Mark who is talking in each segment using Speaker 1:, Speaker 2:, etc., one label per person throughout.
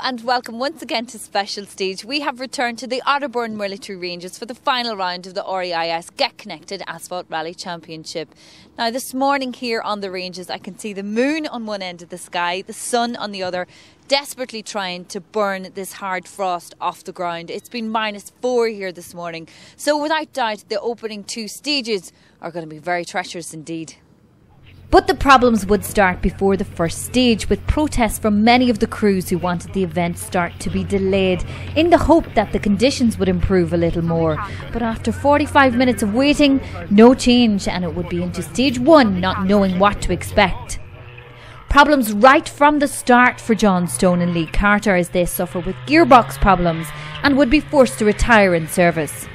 Speaker 1: and welcome once again to Special Stage. We have returned to the Otterburn Military Ranges for the final round of the REIS Get Connected Asphalt Rally Championship. Now this morning here on the ranges I can see the moon on one end of the sky, the sun on the other, desperately trying to burn this hard frost off the ground. It's been -4 here this morning, so without doubt the opening 2 stages are going to be very treacherous indeed. But the problems would start before the first stage, with protests from many of the crews who wanted the event start to be delayed in the hope that the conditions would improve a little more. But after 45 minutes of waiting, no change, and it would be into stage 1 not knowing what to expect. Problems right from the start for John Stone and Lee Carter as they suffer with gearbox problems and would be forced to retire in service.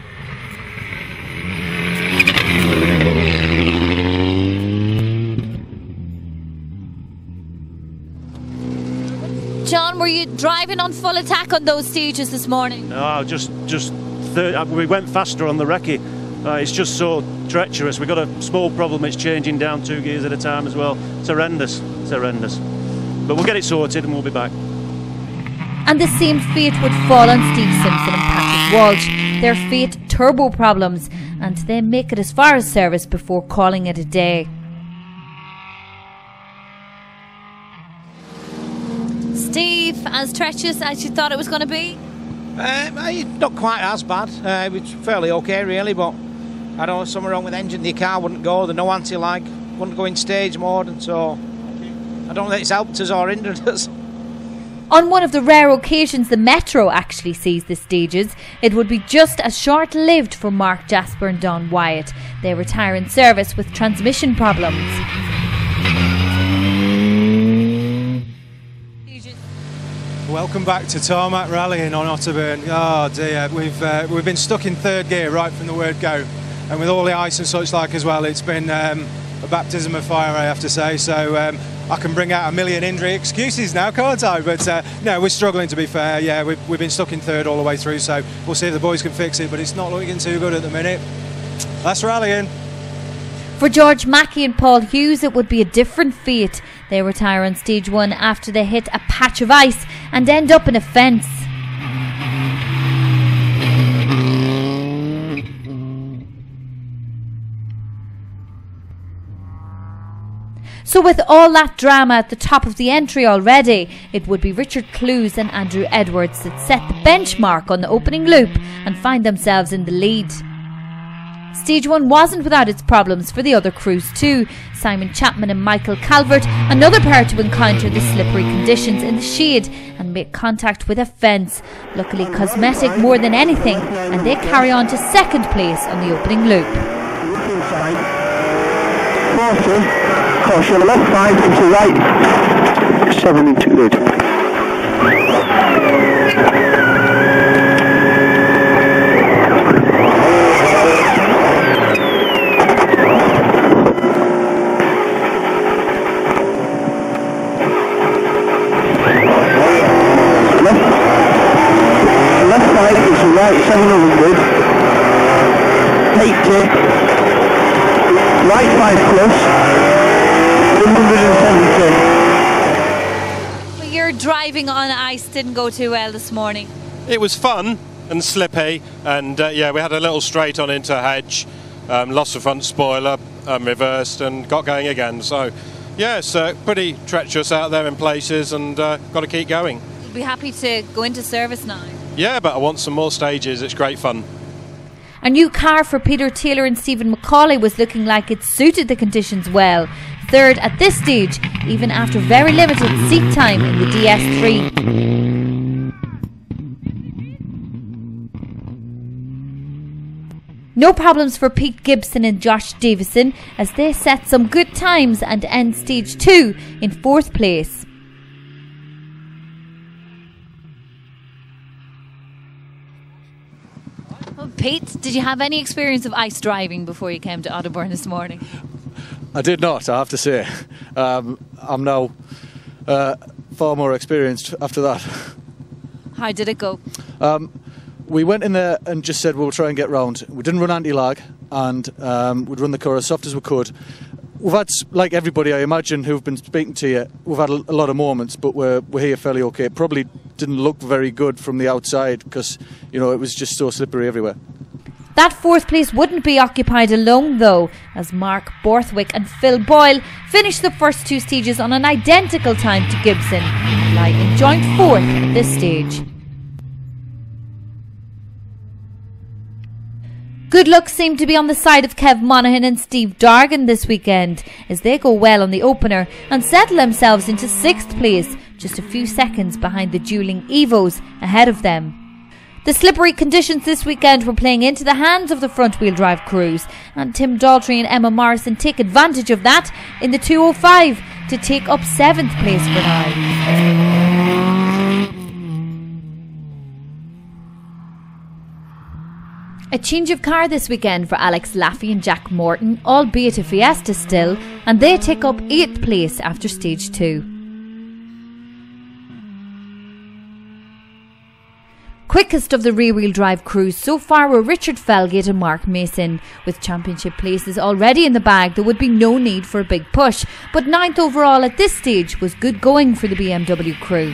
Speaker 1: John, were you driving on full attack on those stages this morning?
Speaker 2: No, we went faster on the recce. It's just so treacherous. We've got a small problem. It's changing down 2 gears at a time as well. It's horrendous. It's horrendous. But we'll get it sorted and we'll be back.
Speaker 1: And the same fate would fall on Steve Simpson and Patrick Walsh. Their fate, turbo problems, and they make it as far as service before calling it a day. Steve, as treacherous as you thought it was going to be?
Speaker 3: Not quite as bad. It was fairly okay really, but I don't know, something wrong with the engine. The car wouldn't go, there's no anti-lag, wouldn't go in stage mode, and so I don't know if it's helped us or hindered us.
Speaker 1: On one of the rare occasions the Metro actually sees the stages, it would be just as short-lived for Mark Jasper and Don Wyatt. They retire in service with transmission problems.
Speaker 4: Welcome back to tarmac rallying on Otterburn. Oh dear, we've been stuck in 3rd gear right from the word go, and with all the ice and such like as well, it's been a baptism of fire, I have to say. So I can bring out a million injury excuses now, can't I? But no, we're struggling, to be fair. Yeah, we've been stuck in 3rd all the way through, so we'll see if the boys can fix it, but it's not looking too good at the minute. That's rallying.
Speaker 1: For George Mackey and Paul Hughes, it would be a different fate. They retire on stage 1 after they hit a patch of ice and end up in a fence. So with all that drama at the top of the entry already, it would be Richard Clues and Andrew Edwards that set the benchmark on the opening loop and find themselves in the lead. Stage 1 wasn't without its problems for the other crews too. Simon Chapman and Michael Calvert, another pair to encounter the slippery conditions in the shade and make contact with a fence. Luckily cosmetic more than anything, and they carry on to 2nd place on the opening loop.
Speaker 5: Caution, left 5 into right, 7 into good. Right, 700 good. 80. Right 5 plus. 170.
Speaker 1: Well, your driving on ice didn't go too well this morning.
Speaker 6: It was fun and slippy, and yeah, we had a little straight on into a hedge, lost the front spoiler, reversed and got going again. So yeah, it's pretty treacherous out there in places, and got to keep going.
Speaker 1: You'll be happy to go into service now?
Speaker 6: Yeah, but I want some more stages. It's great fun.
Speaker 1: A new car for Peter Taylor and Stephen Macaulay was looking like it suited the conditions well. 3rd at this stage, even after very limited seat time in the DS3. No problems for Pete Gibson and Josh Davison as they set some good times and end stage 2 in 4th place. Pete, did you have any experience of ice driving before you came to Otterburn this morning?
Speaker 7: I did not, I have to say. I'm now far more experienced after that.
Speaker 1: How did it go?
Speaker 7: We went in there and just said we'll try and get round. We didn't run anti-lag, and we'd run the car as soft as we could. We've had, like everybody I imagine who've been speaking to you, we've had a lot of moments, but we're here fairly okay. Probably didn't look very good from the outside because, you know, it was just so slippery everywhere.
Speaker 1: That fourth place wouldn't be occupied alone though, as Mark Borthwick and Phil Boyle finished the first 2 stages on an identical time to Gibson, and lie in joint 4th at this stage. Good luck seemed to be on the side of Kev Monaghan and Steve Dargan this weekend, as they go well on the opener and settle themselves into 6th place, just a few seconds behind the duelling Evos ahead of them. The slippery conditions this weekend were playing into the hands of the front-wheel drive crews, and Tim Daltrey and Emma Morrison take advantage of that in the 205 to take up 7th place for now. A change of car this weekend for Alex Laffey and Jack Morton, albeit a Fiesta still, and they take up 8th place after stage 2. Quickest of the rear-wheel drive crews so far were Richard Felgate and Mark Mason. With championship places already in the bag, there would be no need for a big push, but 9th overall at this stage was good going for the BMW crew.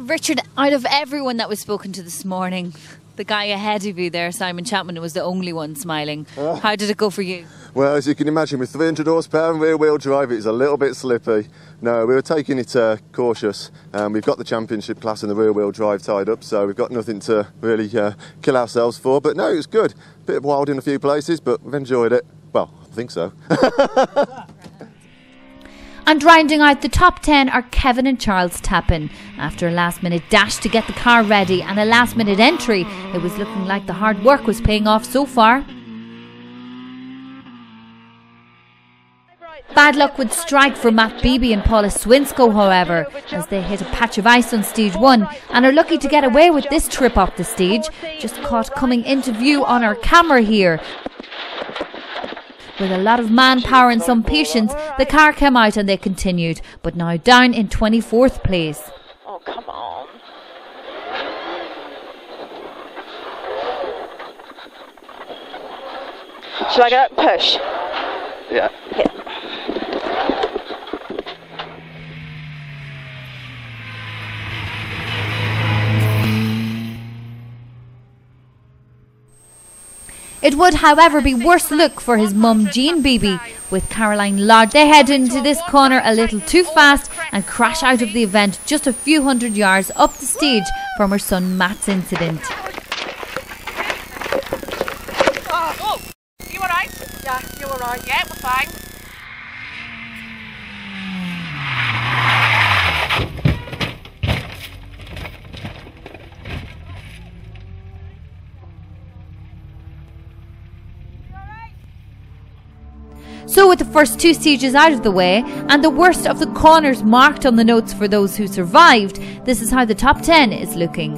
Speaker 1: Richard, out of everyone that was spoken to this morning, the guy ahead of you there, Simon Chapman, was the only one smiling. How did it go for you?
Speaker 8: Well, as you can imagine, with 300 horsepower and rear-wheel drive, it's a little bit slippy. No, we were taking it cautious. We've got the championship class and the rear-wheel drive tied up, so we've got nothing to really kill ourselves for. But no, it was good. Bit wild in a few places, but we've enjoyed it. Well, I think so.
Speaker 1: And rounding out the top 10 are Kevin and Charles Tappan. After a last-minute dash to get the car ready and a last-minute entry, it was looking like the hard work was paying off so far. Bad luck would strike for Matt Beebe and Paula Swinsko, however, as they hit a patch of ice on stage 1 and are lucky to get away with this trip off the stage, just caught coming into view on our camera here. With a lot of manpower and some patience, the car came out and they continued, but now down in 24th place.
Speaker 9: Oh, come on. Should I go push?
Speaker 8: Yeah.
Speaker 9: Yeah.
Speaker 1: It would, however, be worse luck for his mum Jean Beebe, with Caroline Lodge. They head into this corner a little too fast and crash out of the event just a few hundred yards up the stage from her son Matt's incident.
Speaker 9: Oh, you alright? Yeah, you alright? Yeah, we're fine.
Speaker 1: So with the first 2 stages out of the way and the worst of the corners marked on the notes for those who survived, this is how the top 10 is looking.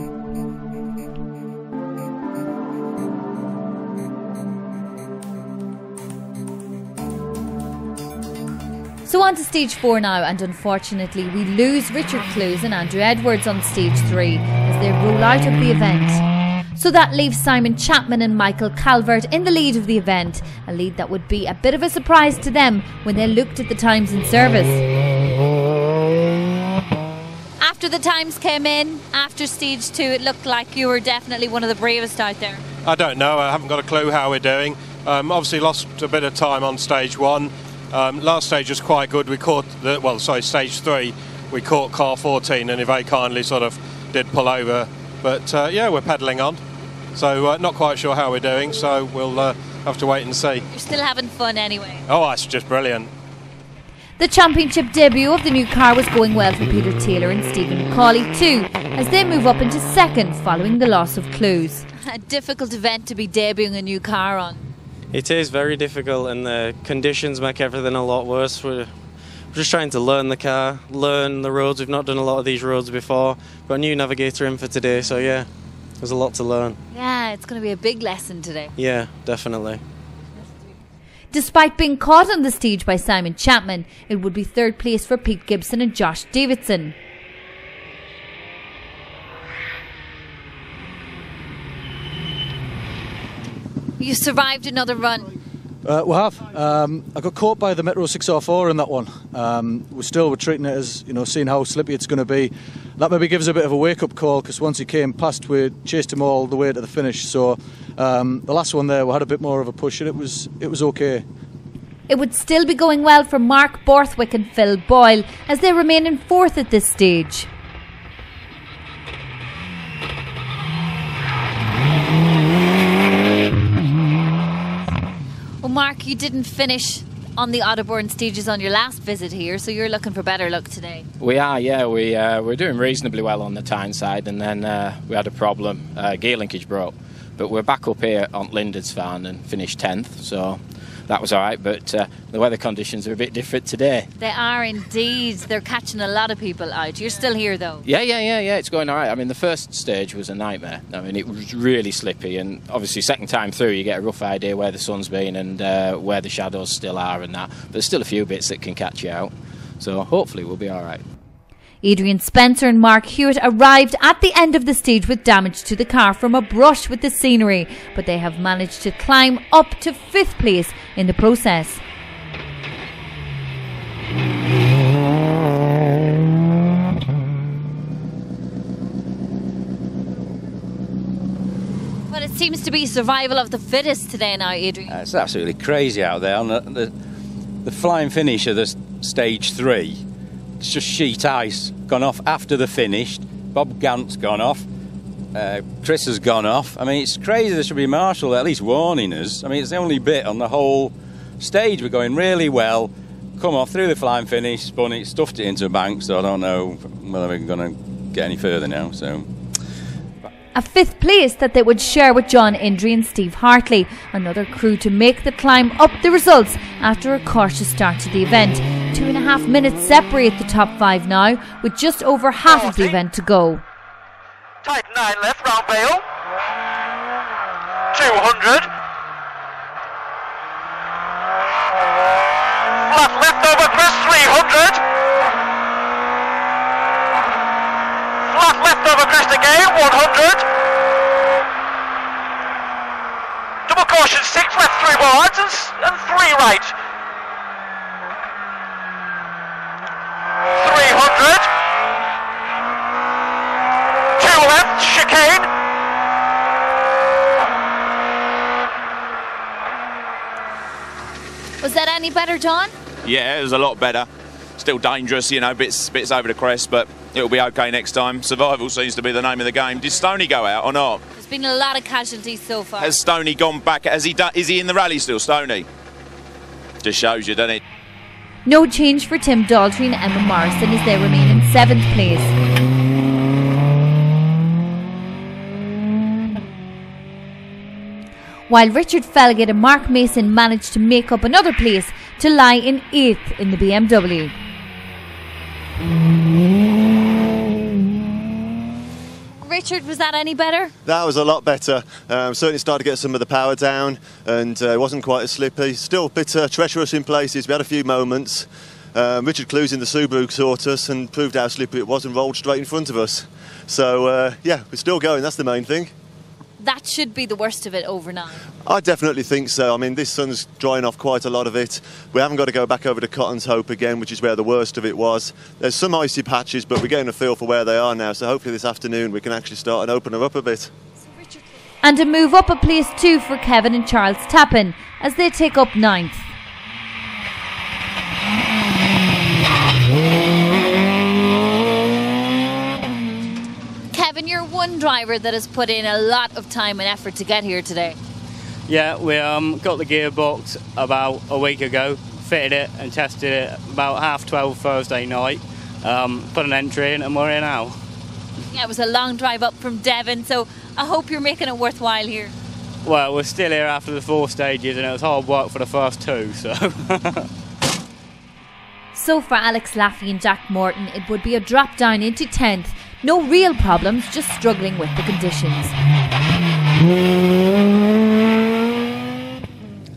Speaker 1: So on to stage 4 now, and unfortunately we lose Richard Clues and Andrew Edwards on stage 3 as they roll out of the event. So that leaves Simon Chapman and Michael Calvert in the lead of the event, a lead that would be a bit of a surprise to them when they looked at the times in service. After the times came in, after stage 2, it looked like you were definitely one of the bravest out there.
Speaker 6: I don't know, I haven't got a clue how we're doing. Obviously lost a bit of time on stage 1. Last stage was quite good. We caught, stage 3, we caught car 14 and he very kindly sort of did pull over. But yeah, we're pedalling on. So not quite sure how we're doing, so we'll have to wait and see.
Speaker 1: You're still having fun anyway.
Speaker 6: Oh, it's just brilliant.
Speaker 1: The championship debut of the new car was going well for Peter Taylor and Stephen McCauley too, as they move up into 2nd following the loss of Clues. A difficult event to be debuting a new car on.
Speaker 10: It is very difficult, and the conditions make everything a lot worse. We're just trying to learn the car, learn the roads. We've not done a lot of these roads before. Got a new navigator in for today, so yeah, there's a lot to learn.
Speaker 1: Yeah, it's going to be a big lesson today.
Speaker 10: Yeah, definitely.
Speaker 1: Despite being caught on the stage by Simon Chapman, it would be 3rd place for Pete Gibson and Josh Davidson. You survived another run.
Speaker 7: We have. I got caught by the Metro 604 in that one. We're treating it as, seeing how slippy it's going to be. That maybe gives a bit of a wake-up call, because once he came past, we chased him all the way to the finish. So the last one there, we had a bit more of a push, and it was okay.
Speaker 1: It would still be going well for Mark Borthwick and Phil Boyle as they remain in fourth at this stage. Well, Mark, you didn't finish on the Otterbourne stages on your last visit here, so you're looking for better luck today.
Speaker 11: We are, yeah. We're doing reasonably well on the Tyneside, and then we had a problem. Gear linkage broke. But we're back up here on Lindisfarne and finished 10th, so that was all right. But the weather conditions are a bit different today.
Speaker 1: They are indeed. They're catching a lot of people out. You're still here, though?
Speaker 11: Yeah. It's going all right. I mean, the first stage was a nightmare. I mean, it was really slippy, and obviously second time through you get a rough idea where the sun's been and where the shadows still are and that. But there's still a few bits that can catch you out. So hopefully we'll be all right.
Speaker 1: Adrian Spencer and Mark Hewitt arrived at the end of the stage with damage to the car from a brush with the scenery, but they have managed to climb up to 5th place in the process. Well, it seems to be survival of the fittest today now, Adrian.
Speaker 12: It's absolutely crazy out there. On the flying finish of the stage 3, it's just sheet ice gone off after the finish. Bob Gant's gone off. Chris has gone off. I mean, it's crazy. There should be a marshal at least warning us. I mean, it's the only bit on the whole stage. We're going really well. Come off through the flying finish, spun it, stuffed it into a bank. So I don't know whether we're going to get any further now. So.
Speaker 1: A 5th place that they would share with John Indry and Steve Hartley, another crew to make the climb up the results after a cautious start to the event. 2.5 minutes separate the top 5 now, with just over half of the event to go.
Speaker 13: Tight 9 left, round Vale. 200. Flat left over Chris, 300. Flat left over Chris again, 100. Double caution, 6 left, 3 wards and 3 right. 300. 2 left, chicane.
Speaker 1: Was that any better, John?
Speaker 14: Yeah, it was a lot better. Still dangerous, bits over the crest, but it'll be okay next time. Survival seems to be the name of the game. Did Stoney go out or not?
Speaker 1: There's been a lot of casualties so far.
Speaker 14: Has Stoney gone back? Is he in the rally still, Stoney? Just shows you, doesn't it?
Speaker 1: No change for Tim Daltrey and Emma Morrison as they remain in 7th place. While Richard Felgate and Mark Mason managed to make up another place to lie in 8th in the BMW. Richard, was that any better?
Speaker 8: That was a lot better. Certainly started to get some of the power down, and it wasn't quite as slippy. Still a bit treacherous in places. We had a few moments. Richard Clues in the Subaru caught us and proved how slippy it was and rolled straight in front of us. So yeah, we're still going. That's the main thing.
Speaker 1: That should be the worst of it over now.
Speaker 8: I definitely think so. I mean, this sun's drying off quite a lot of it. We haven't got to go back over to Cotton's Hope again, which is where the worst of it was. There's some icy patches, but we're getting a feel for where they are now. So hopefully this afternoon we can actually start and open them up a bit.
Speaker 1: And a move up a place too for Kevin and Charles Tappan as they take up 9th. Kevin, you're one driver that has put in a lot of time and effort to get here today.
Speaker 15: Yeah, we got the gearbox about a week ago, fitted it and tested it about 12:30 Thursday night, put an entry in and we're here now.
Speaker 1: Yeah, it was a long drive up from Devon, so I hope you're making it worthwhile here.
Speaker 15: Well, we're still here after the 4 stages and it was hard work for the first 2, so...
Speaker 1: So for Alex Laffey and Jack Morton, it would be a drop down into 10th. No real problems, just struggling with the conditions.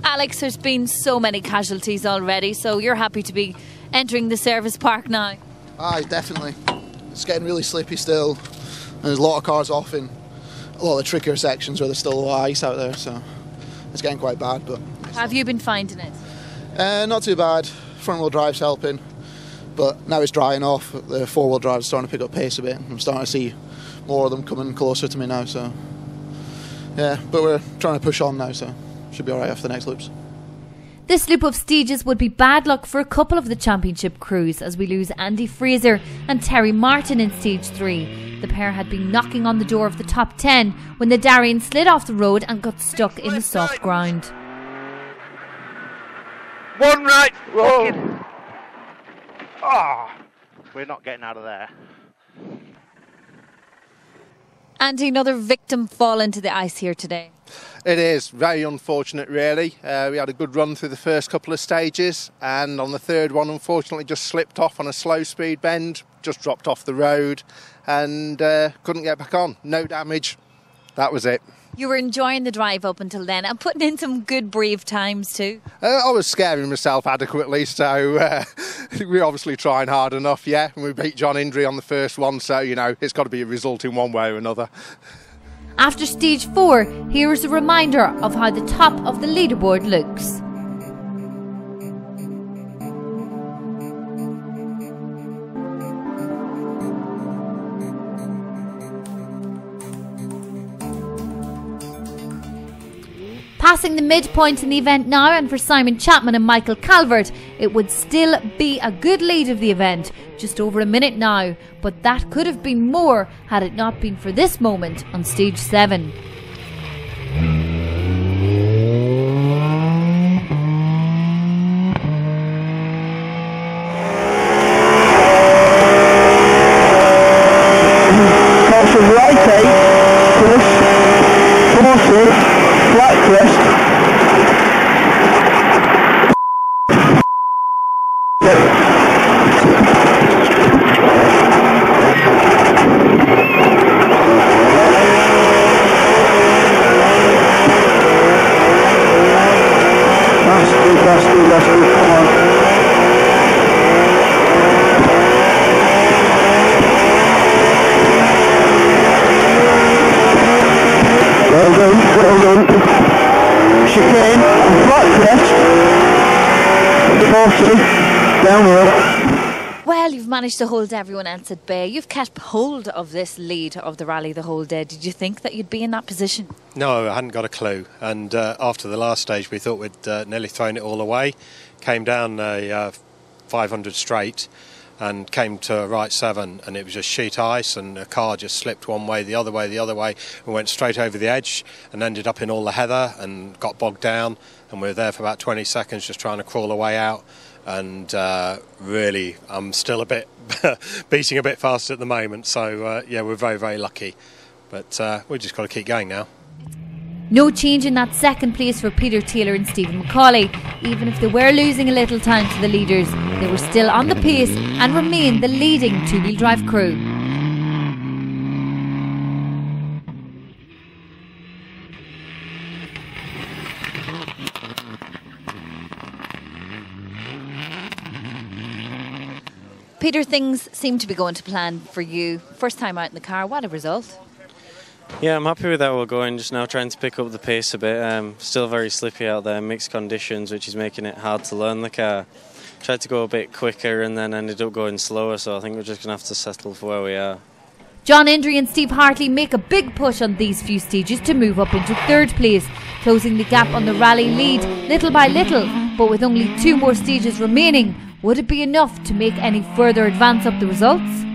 Speaker 1: Alex, there's been so many casualties already, so you're happy to be entering the service park now?
Speaker 16: Aye, definitely. It's getting really slippy still, and there's a lot of cars off in a lot of the trickier sections where there's still a lot of ice out there, so it's getting quite bad, but Excellent.
Speaker 1: Have you been finding it?
Speaker 16: Not too bad. Front wheel drive's helping, but now it's drying off. The 4-wheel drive's starting to pick up pace a bit. I'm starting to see more of them coming closer to me now, so yeah, but we're trying to push on now, so should be alright after the next loops.
Speaker 17: This loop of stages would be bad luck for a couple of the championship crews, as we lose Andy Fraser and Terry Martin in stage 3. The pair had been knocking on the door of the top 10 when the Darien slid off the road and got stuck in the soft ground.
Speaker 13: 1 right. Whoa. Oh, we're not getting out of there.
Speaker 1: Andy, another victim fall into the ice here today.
Speaker 18: It is very unfortunate, really. We had a good run through the first couple of stages, and on the third one, unfortunately, just slipped off on a slow speed bend, just dropped off the road, and couldn't get back on. No damage. That was it.
Speaker 1: You were enjoying the drive up until then and putting in some good brave times too.
Speaker 18: I was scaring myself adequately, so we're obviously trying hard enough, yeah. And we beat John Indry on the first one, so, you know, it's got to be a result in one way or another.
Speaker 17: After stage 4, here is a reminder of how the top of the leaderboard looks. Passing the midpoint in the event now, and for Simon Chapman and Michael Calvert, it would still be a good lead of the event, just over a minute now, but that could have been more had it not been for this moment on stage 7.
Speaker 1: Well, you've managed to hold everyone else at bay. You've kept hold of this lead of the rally the whole day. Did you think that you'd be in that position?
Speaker 6: No, I hadn't got a clue. And after the last stage, we thought we'd nearly thrown it all away. Came down a 500 straight and came to a right 7, and it was just sheet ice, and the car just slipped one way, the other way, and went straight over the edge and ended up in all the heather and got bogged down, and we were there for about 20 seconds just trying to crawl our way out. And really, I'm still a bit beating a bit fast at the moment, so yeah, we're very, very lucky, but we've just got to keep going now.
Speaker 17: No change in that second place for Peter Taylor and Stephen McCauley. Even if they were losing a little time to the leaders, they were still on the pace and remain the leading two-wheel drive crew.
Speaker 1: Peter, things seem to be going to plan for you. First time out in the car, what a result.
Speaker 10: Yeah, I'm happy with how we're going, just now trying to pick up the pace a bit. Still very slippy out there, mixed conditions, which is making it hard to learn the car. Tried to go a bit quicker and then ended up going slower, so I think we're just going to have to settle for where we are.
Speaker 17: John Indry and Steve Hartley make a big push on these few stages to move up into third place, closing the gap on the rally lead little by little, but with only 2 more stages remaining, would it be enough to make any further advance up the results?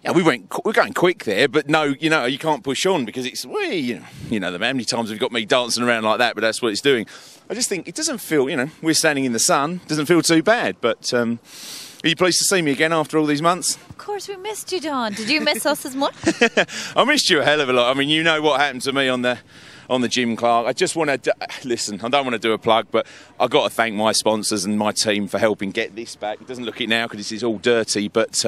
Speaker 14: Yeah, we're going quick there, but no, you know, you can't push on because it's, well, you know, how many times have you got me dancing around like that, but that's what it's doing. I just think it doesn't feel, you know, we're standing in the sun, doesn't feel too bad, but are you pleased to see me again after all these months?
Speaker 1: Of course, we missed you, John. Did you miss us as much?
Speaker 14: I missed you a hell of a lot. I mean, you know what happened to me on the Jim Clark. I just want to listen. I don't want to do a plug, but I've got to thank my sponsors and my team for helping get this back. It doesn't look it now because this is all dirty, but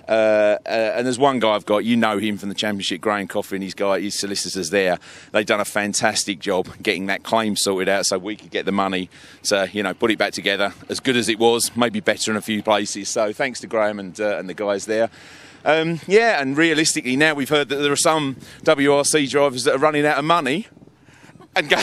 Speaker 14: And there's one guy I've got, you know him from the Championship, Graham Coffin, his solicitors there. They've done a fantastic job getting that claim sorted out so we could get the money to, you know, put it back together as good as it was, maybe better in a few places. So thanks to Graham and the guys there. Yeah, and realistically now we've heard that there are some WRC drivers that are running out of money and go...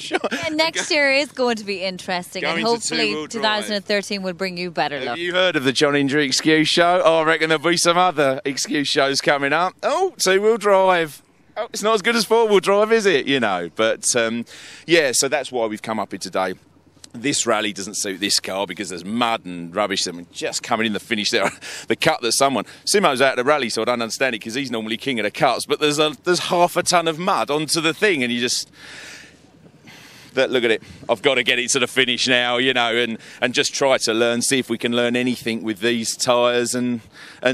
Speaker 1: Yeah, next year is going to be interesting, and hopefully 2013 will bring you better luck.
Speaker 14: Have you heard of the John Injury Excuse Show? Oh, I reckon there'll be some other excuse shows coming up. Oh, two-wheel drive. Oh, it's not as good as four-wheel drive, is it? You know, but yeah, so that's why we've come up here today. This rally doesn't suit this car because there's mud and rubbish. I mean, just coming in the finish there, the cut that Simo's out of the rally, so I don't understand it because he's normally king of the cuts. But there's half a ton of mud onto the thing, and you just... Look at it. I've got to get it to the finish now, you know, and just try to learn, see if we can learn anything with these tyres and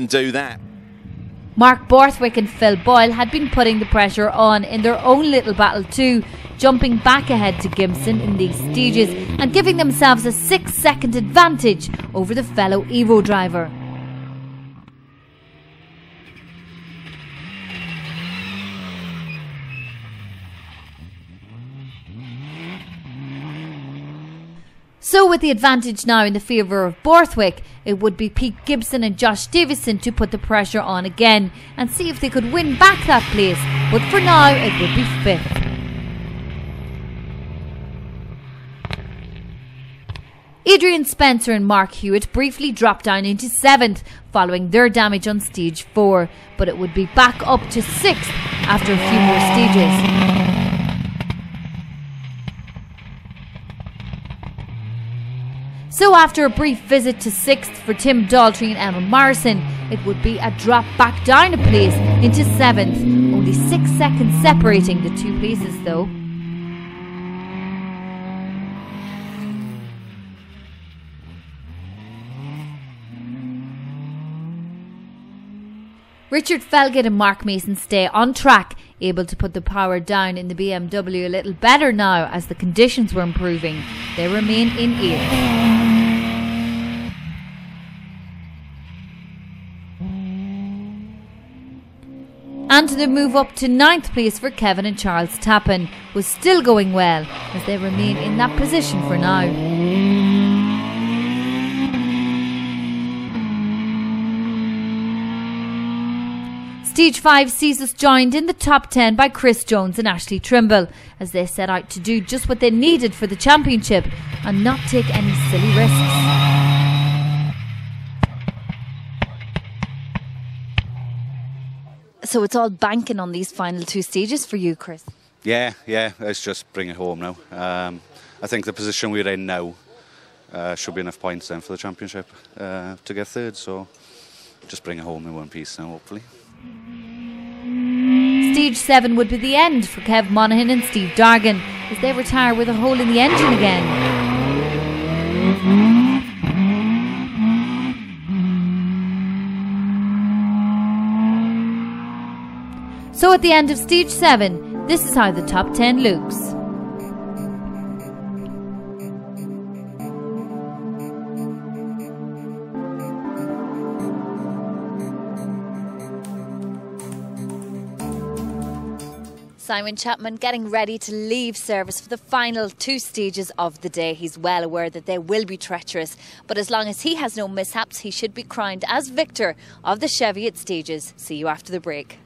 Speaker 14: do that.
Speaker 17: Mark Borthwick and Phil Boyle had been putting the pressure on in their own little battle too, jumping back ahead to Gibson in these stages and giving themselves a 6-second advantage over the fellow Evo driver. So with the advantage now in the favour of Borthwick, it would be Pete Gibson and Josh Davison to put the pressure on again and see if they could win back that place, but for now it would be 5th. Adrian Spencer and Mark Hewitt briefly dropped down into 7th following their damage on stage 4, but it would be back up to 6th after a few more stages. So after a brief visit to 6th for Tim Daltrey and Emma Morrison, it would be a drop back down a place into 7th, only 6 seconds separating the two places though. Richard Felgate and Mark Mason stay on track, able to put the power down in the BMW a little better now as the conditions were improving. They remain in 8th. And the move up to 9th place for Kevin and Charles Tappan was still going well as they remain in that position for now. Stage 5 sees us joined in the top 10 by Chris Jones and Ashley Trimble as they set out to do just what they needed for the championship and not take any silly risks.
Speaker 1: So it's all banking on these final 2 stages for you, Chris?
Speaker 19: Yeah, let's just bring it home now. I think the position we're in now should be enough points then for the championship to get 3rd, so just bring it home in one piece now, hopefully.
Speaker 17: Stage 7 would be the end for Kev Monaghan and Steve Dargan as they retire with a hole in the engine again. So at the end of Stage 7, this is how the top 10 looks.
Speaker 1: Simon Chapman getting ready to leave service for the final 2 stages of the day. He's well aware that they will be treacherous, but as long as he has no mishaps, he should be crowned as victor of the Cheviot Stages. See you after the break.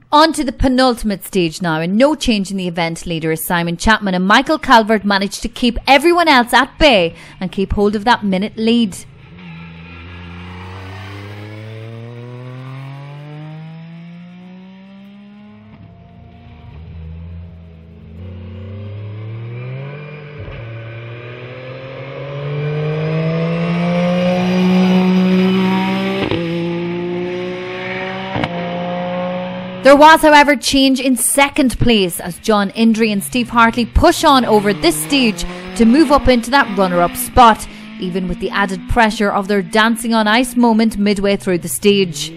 Speaker 17: On to the penultimate stage now, and no change in the event leader as Simon Chapman and Michael Calvert managed to keep everyone else at bay and keep hold of that minute lead. There was, however, change in 2nd place as John Indry and Steve Hartley push on over this stage to move up into that runner-up spot, even with the added pressure of their dancing on ice moment midway through the stage.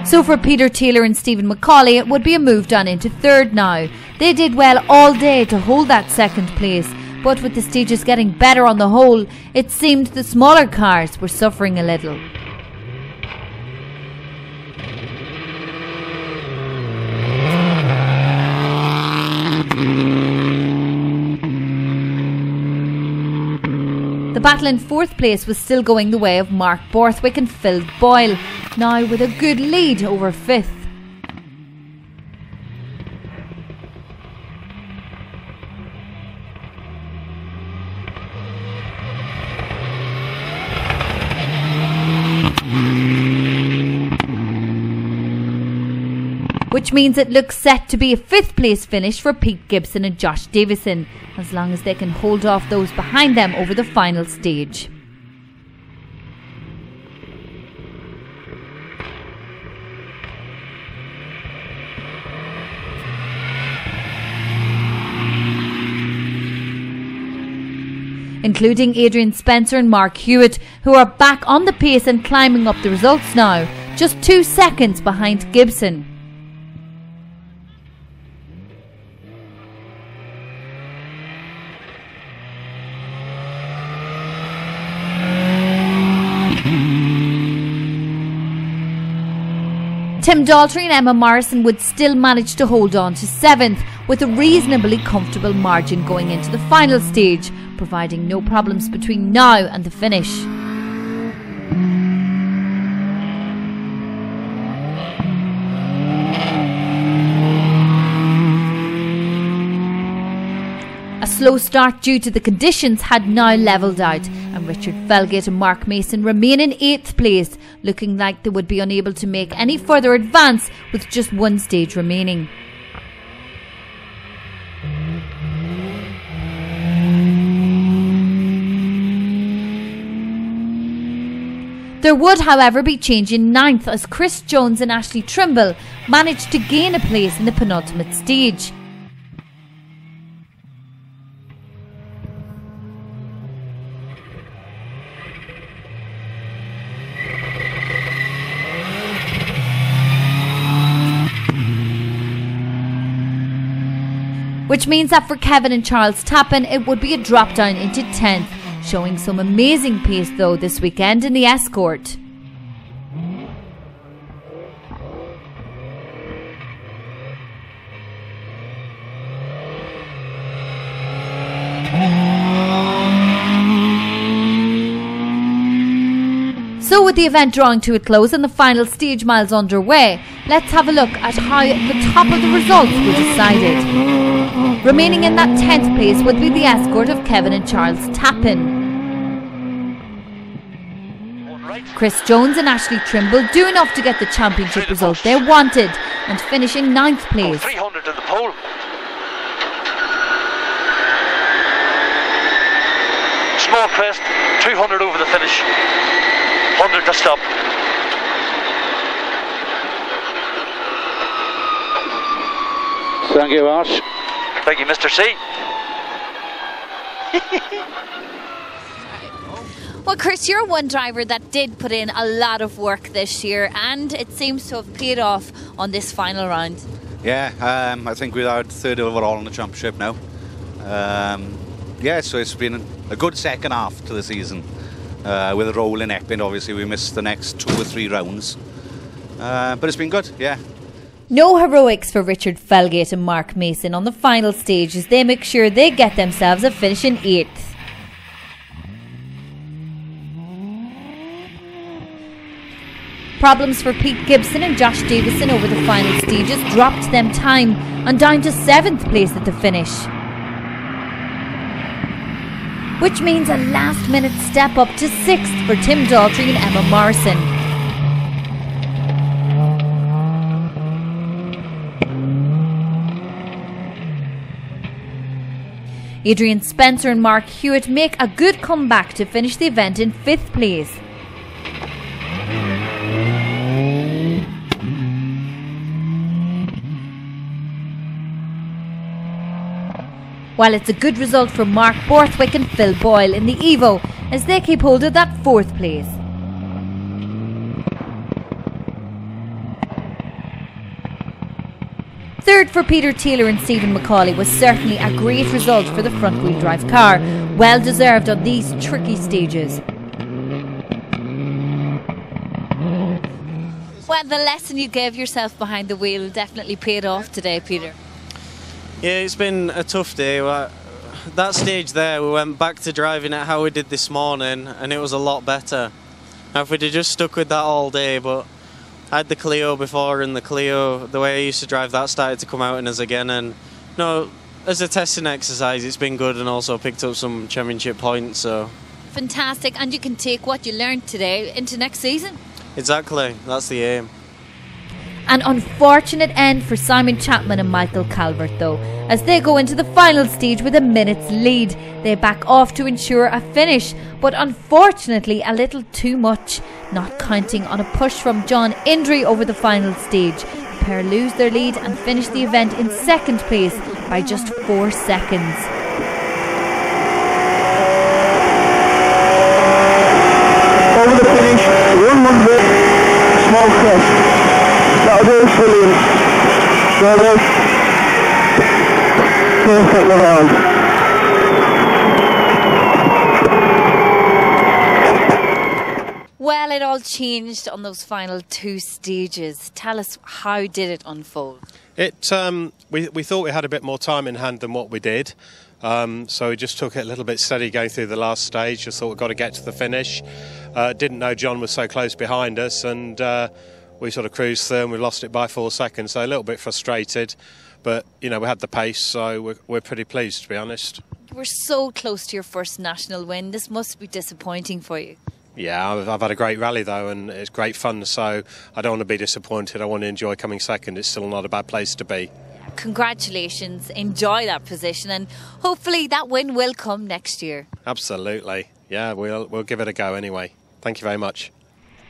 Speaker 17: So for Peter Taylor and Stephen Macaulay, it would be a move down into third now. They did well all day to hold that second place, but with the stages getting better on the whole, it seemed the smaller cars were suffering a little. The battle in fourth place was still going the way of Mark Borthwick and Phil Boyle, now with a good lead over fifth. Which means it looks set to be a fifth place finish for Pete Gibson and Josh Davison, as long as they can hold off those behind them over the final stage. Including Adrian Spencer and Mark Hewitt, who are back on the pace and climbing up the results now, just 2 seconds behind Gibson. Tim Daltrey and Emma Morrison would still manage to hold on to 7th with a reasonably comfortable margin going into the final stage, providing no problems between now and the finish. A slow start due to the conditions had now levelled out, and Richard Felgate and Mark Mason remain in 8th place, looking like they would be unable to make any further advance with just one stage remaining. There would, however, be change in 9th as Chris Jones and Ashley Trimble managed to gain a place in the penultimate stage. Which means that for Kevin and Charles Tappan it would be a drop down into 10th, showing some amazing pace though this weekend in the Escort. So with the event drawing to a close and the final stage miles underway, let's have a look at how the top of the results were decided. Remaining in that 10th place would be the Escort of Kevin and Charles Tappan. Chris Jones and Ashley Trimble do enough to get the championship result they wanted and finishing 9th place.
Speaker 13: 300 in the pole. Small crest, 200 over the finish. 100 to stop.
Speaker 20: Thank you, Ash.
Speaker 13: Thank you, Mr. C.
Speaker 1: Well, Chris, you're one driver that did put in a lot of work this year, and it seems to have paid off on this final round.
Speaker 19: Yeah, I think we're out third overall in the championship now. Yeah, so it's been a good second half to the season. With a roll in Epping, obviously we missed the next 2 or 3 rounds. But it's been good, yeah.
Speaker 17: No heroics for Richard Felgate and Mark Mason on the final stage as they make sure they get themselves a finish in 8th. Problems for Pete Gibson and Josh Davison over the final stages dropped them time and down to 7th place at the finish. Which means a last minute step up to 6th for Tim Daltrey and Emma Morrison. Adrian Spencer and Mark Hewitt make a good comeback to finish the event in 5th place. While it's a good result for Mark Borthwick and Phil Boyle in the Evo as they keep hold of that 4th place. third for Peter Taylor and Stephen McCauley was certainly a great result for the front-wheel drive car. Well deserved on these tricky stages.
Speaker 1: Well, the lesson you gave yourself behind the wheel definitely paid off today, Peter.
Speaker 10: Yeah, it's been a tough day. That stage there, we went back to driving it how we did this morning, and it was a lot better. Now, if we'd have just stuck with that all day, but I had the Clio before, and the Clio, the way I used to drive that started to come out in us again, and no, as a testing exercise, it's been good, and also picked up some championship points. So
Speaker 1: Fantastic, and you can take what you learned today into next season.
Speaker 10: Exactly, that's the aim.
Speaker 17: An unfortunate end for Simon Chapman and Michael Calvert though, as they go into the final stage with a minute's lead. They back off to ensure a finish, but unfortunately a little too much, not counting on a push from John Indry over the final stage. The pair lose their lead and finish the event in second place by just 4 seconds.
Speaker 5: Over the finish, 100, small crest. That'll do, brilliant. Perfect around.
Speaker 1: Well, it all changed on those final 2 stages. Tell us, how did it unfold?
Speaker 6: We thought we had a bit more time in hand than what we did. So we just took it a little bit steady going through the last stage. Just thought we'd got to get to the finish. Didn't know John was so close behind us, and we sort of cruised through and we lost it by 4 seconds. So a little bit frustrated, but you know, we had the pace, so we're pretty pleased, to be honest.
Speaker 1: You were so close to your first national win. This must be disappointing for you.
Speaker 6: Yeah, I've had a great rally though, and it's great fun, so I don't want to be disappointed. I want to enjoy coming second. It's still not a bad place to be.
Speaker 1: Congratulations, enjoy that position, and hopefully that win will come next year.
Speaker 6: Absolutely, yeah, we'll give it a go anyway. Thank you very much.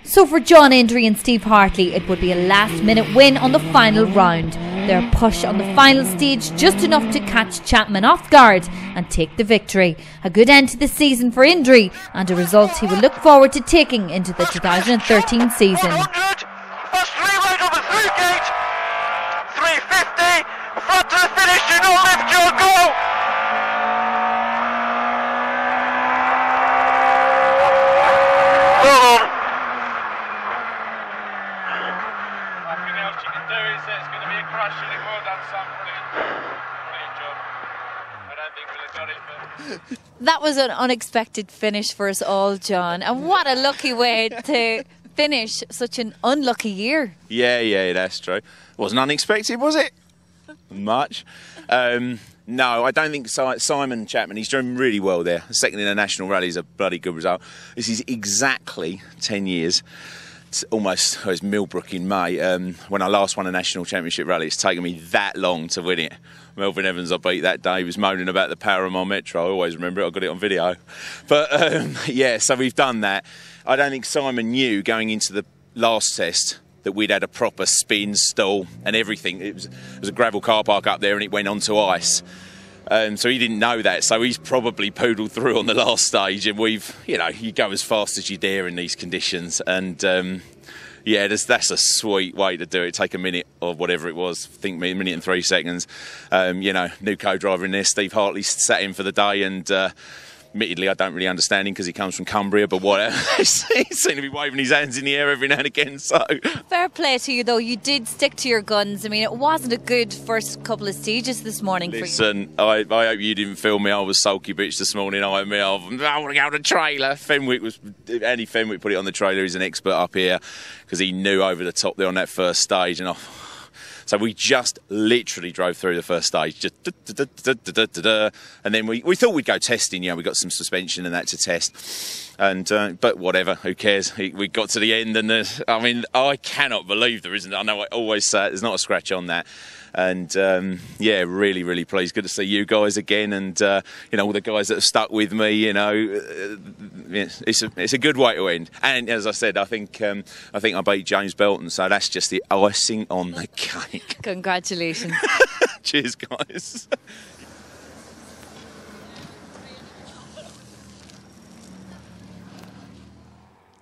Speaker 17: So for John Indry and Steve Hartley, it would be a last-minute win on the final round. Their push on the final stage just enough to catch Chapman off guard and take the victory. A good end to the season for Indry, and a result he will look forward to taking into the 2013 season.
Speaker 9: 100, first 3 right over through gate, 350, front to the finish, do not lift your goal. Well on. Nothing else you can do, is there? It's going to be a crash, and it will done, Sam. Brilliant job. I don't think we'll have got it, but...
Speaker 1: That was an unexpected finish for us all, John, and what a lucky way to finish such an unlucky year.
Speaker 14: Yeah, that's true. Wasn't unexpected, was it? Much. No, I don't think so. Simon Chapman, he's doing really well there. Second in a national rally is a bloody good result. This is exactly 10 years. It's almost, it was Millbrook in May. When I last won a national championship rally, it's taken me that long to win it. Melvin Evans I beat that day. He was moaning about the power of my Metro. I always remember it. I got it on video. But yeah, so we've done that. I don't think Simon knew going into the last test that we'd had a proper spin, stall and everything. It was a gravel car park up there and it went onto ice. So he didn't know that. So he's probably poodled through on the last stage, and you go as fast as you dare in these conditions. And yeah, that's a sweet way to do it. Take a minute or whatever it was. I think a minute and 3 seconds. New co-driver in there, Steve Hartley, sat in for the day, and admittedly, I don't really understand him because he comes from Cumbria, but whatever. He seems to be waving his hands in the air every now and again. So
Speaker 1: fair play to you, though. You did stick to your guns. I mean, it wasn't a good first couple of stages this morning for you.
Speaker 14: Listen, I hope you didn't film me. I was sulky bitch this morning. I want to go on the trailer. Andy Fenwick put it on the trailer. He's an expert up here because he knew over the top there on that first stage, and so we just literally drove through the first stage, just and then we thought we'd go testing. We got some suspension and that to test, and but whatever, who cares? We got to the end, and I cannot believe there isn't. I know I always say there's not a scratch on that, and yeah, really, really pleased. Good to see you guys again, and all the guys that have stuck with me. It's a good way to end. And as I said, I think I beat James Belton, so that's just the icing on the cake.
Speaker 1: Congratulations.
Speaker 14: Cheers, guys.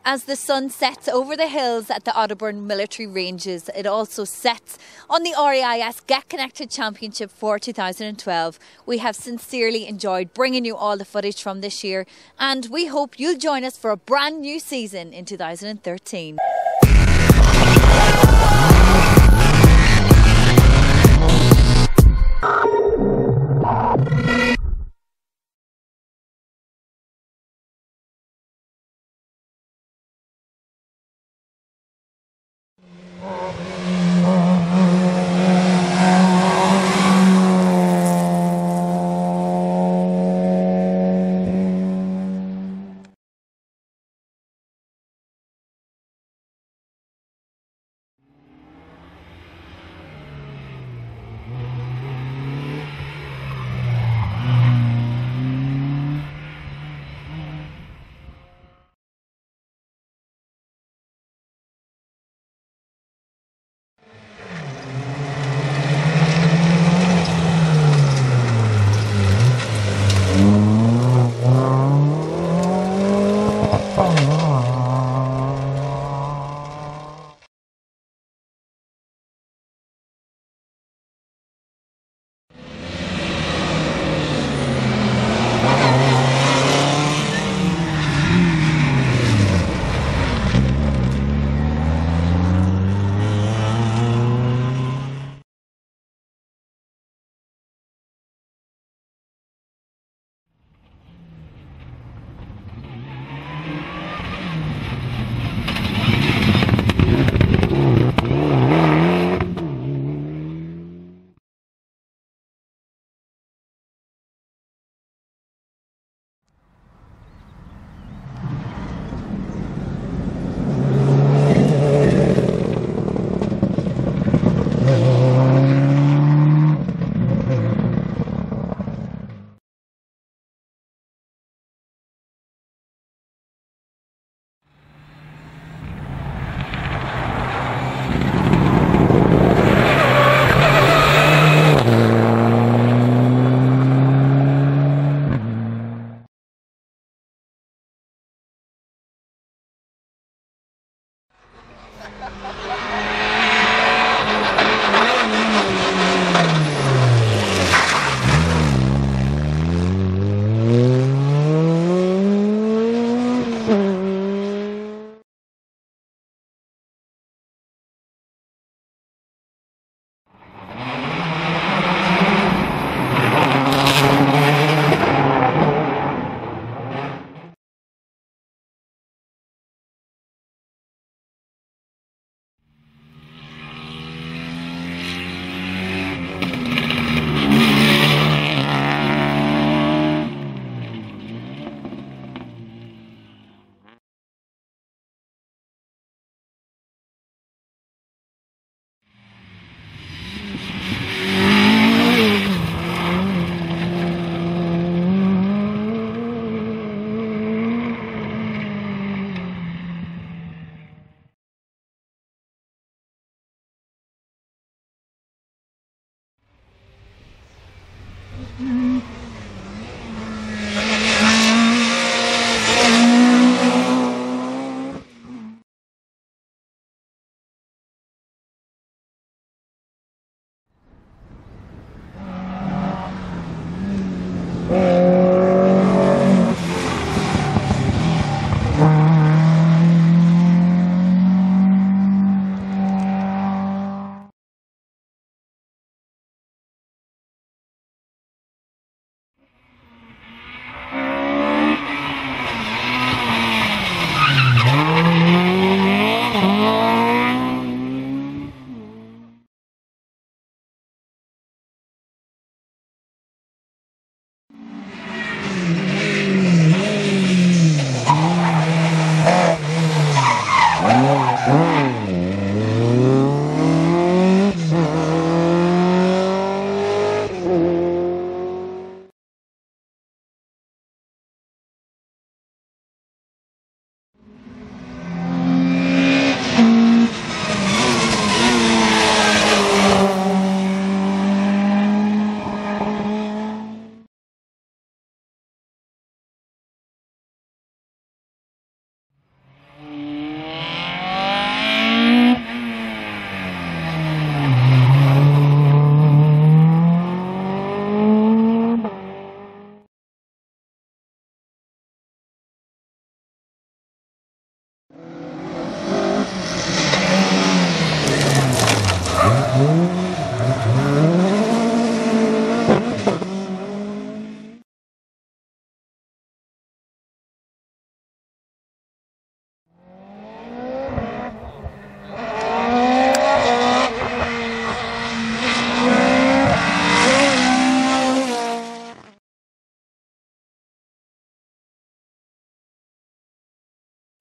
Speaker 1: as the sun sets over the hills at the Otterburn Military Ranges. It also sets on the REIS Get Connected Championship for 2012. We have sincerely enjoyed bringing you all the footage from this year, and we hope you'll join us for a brand new season in 2013.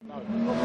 Speaker 20: Mm-hmm.